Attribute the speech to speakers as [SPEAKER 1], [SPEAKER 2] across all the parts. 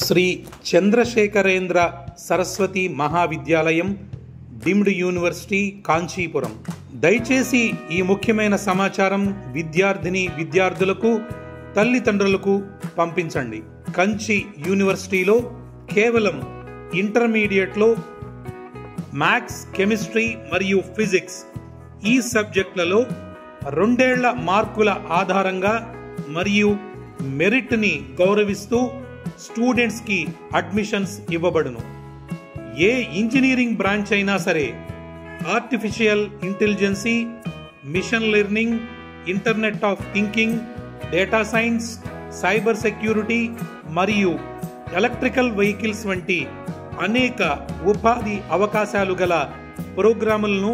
[SPEAKER 1] Shri Chandrasekharendra Saraswathi Mahavidyalayam deemed university Kanchipuram. దయచేసి ఈ ముఖ్యమైన సమాచారం విద్యార్థులకు తల్లిదండ్రులకు పంపించండి. కంచి యూనివర్సిటీలో కేవలం ఇంటర్మీడియట్లో మ్యాథ్స్, కెమిస్ట్రీ మరియు ఫిజిక్స్ ఈ సబ్జెక్టులలో 2 ఏళ్ల మార్కుల ఆధారంగా మరియు మెరిట్ని గౌరవిస్తూ స్టూడెంట్స్కి అడ్మిషన్స్ ఇవ్వబడును. ఏ ఇంజనీరింగ్ బ్రాంచ్ అయినా సరే artificial intelligence, machine learning, internet of thinking, data science, cyber security మరియు ఎలక్ట్రికల్ వెహికల్స్ వంటి అనేక ఉపాధి అవకాశాలు గల ప్రోగ్రాములను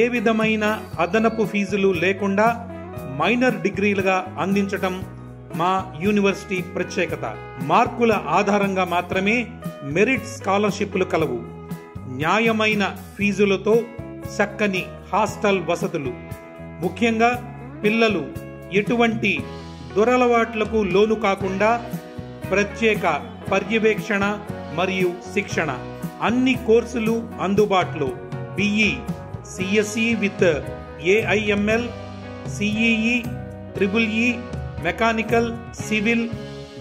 [SPEAKER 1] ఏ విధమైన అదనపు ఫీజులు లేకుండా మైనర్ డిగ్రీలుగా అందించటం మా యూనివర్సిటీ ప్రత్యేకత. మార్కుల ఆధారంగా మాత్రమే మెరిట్ స్కాలర్షిప్లు కలవు. న్యాయమైన ఫీజులతో చక్కని హాస్టల్ వసతులు. ముఖ్యంగా పిల్లలు ఎటువంటి దురలవాట్లకు లోను కాకుండా ప్రత్యేక పర్యవేక్షణ మరియు శిక్షణ. అన్ని కోర్సులు అందుబాటులో. BE, CSE with AIML, CEE, triple E, mechanical, civil,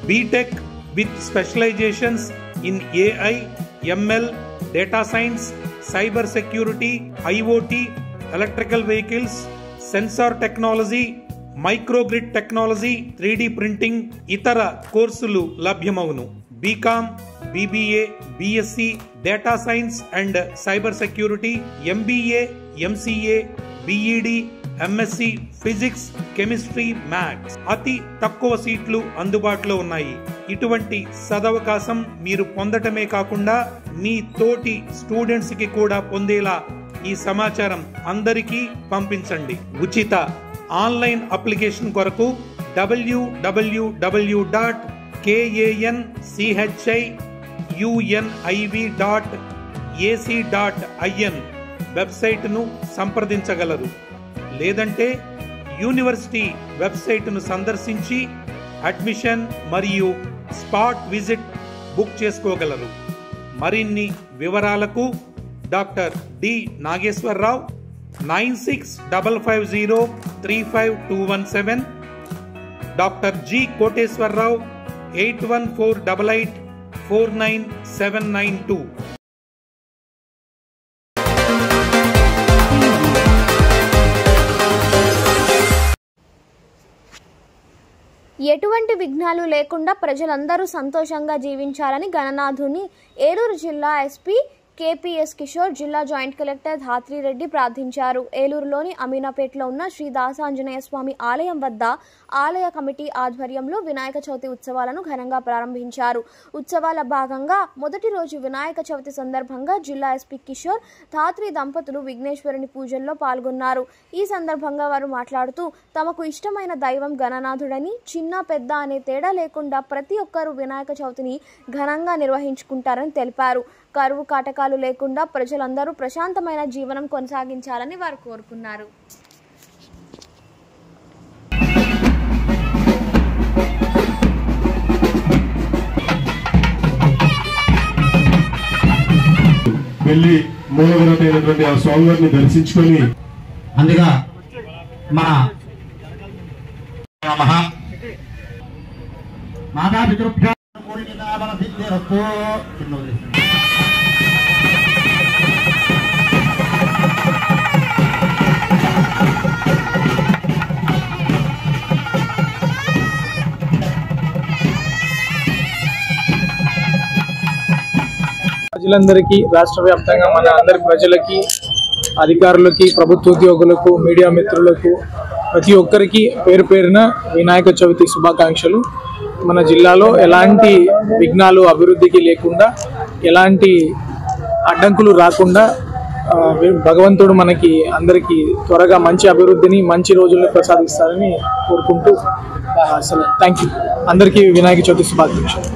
[SPEAKER 1] BTech with specializations in AI, ML, data science, cyber security, IoT, electrical vehicles, sensor technology, microgrid technology, 3D printing, ఇతర కోర్సులు లభ్యమవును. BCom, BBA, BSc, data science and cyber security, MBA, MCA, BEd, MSc physics, chemistry, maths. అతి తక్కువ సీట్లు అందుబాటులో ఉన్నాయి. ఇటువంటి సదవకాశం మీరు పొందటమే కాకుండా మీ తోటి స్టూడెంట్స్ కి కూడా పొందేలా ఈ సమాచారం అందరికీ పంపించండి. ఉచిత ఆన్లైన్ అప్లికేషన్ కొరకు www.kanchiuniv.ac.in వెబ్సైట్ను సంప్రదించగలరు. లేదంటే యూనివర్సిటీ వెబ్సైట్ను సందర్శించి అడ్మిషన్ మరియు స్పాట్ విజిట్ బుక్ చేసుకోగలరు. మరిన్ని వివరాలకు doctor D Nageswararao 9655035217, doctor G Koteswararao 8148849792.
[SPEAKER 2] ఎటువంటి విఘ్నాలు లేకుండా ప్రజలందరూ సంతోషంగా జీవించాలని గణనాథుని ఏలూరు జిల్లా ఎస్పీ కేపీఎస్ కిషోర్, జిల్లా జాయింట్ కలెక్టర్ ధాత్రిరెడ్డి ప్రార్థించారు. ఏలూరులోని అమీనాపేటలో ఉన్న శ్రీ దాసాంజనేయ స్వామి ఆలయం వద్ద ఆలయ కమిటీ ఆధ్వర్యంలో వినాయక చవితి ఉత్సవాలను ఘనంగా ప్రారంభించారు. ఉత్సవాల భాగంగా మొదటి రోజు వినాయక చవితి సందర్భంగా జిల్లా ఎస్పీ కిషోర్, ధాత్రి దంపతులు విఘ్నేశ్వరుని పూజల్లో పాల్గొన్నారు. ఈ సందర్భంగా వారు మాట్లాడుతూ తమకు ఇష్టమైన దైవం గణనాథుడని, చిన్న పెద్ద అనే తేడా లేకుండా ప్రతి ఒక్కరూ వినాయక చవితిని ఘనంగా నిర్వహించుకుంటారని తెలిపారు. కరువు కాటకాలు లేకుండా ప్రజలందరూ ప్రశాంతమైన జీవనం కొనసాగించాలని వారు కోరుకున్నారు.
[SPEAKER 3] వెళ్ళి మూలవిరాటైనటువంటి ఆ స్వామివారిని దర్శించుకొని
[SPEAKER 4] అందుగా మన మాతాపితృభ్యో
[SPEAKER 5] ప్రజలందరికీ, రాష్ట్ర వ్యాప్తంగా మన అందరి ప్రజలకి, అధికారులకి, ప్రభుత్వ ఉద్యోగులకు, మీడియా మిత్రులకు, ప్రతి ఒక్కరికి పేరు పేరున వినాయక చవితి శుభాకాంక్షలు. మన జిల్లాలో ఎలాంటి విఘ్నాలు అభివృద్ధికి లేకుండా, ఎలాంటి అడ్డంకులు రాకుండా భగవంతుడు మనకి అందరికీ త్వరగా మంచి అభివృద్ధిని, మంచి రోజులను ప్రసాదిస్తారని కోరుకుంటూ అసలు థ్యాంక్ యూ. అందరికీ వినాయక చవితి శుభాకాంక్షలు.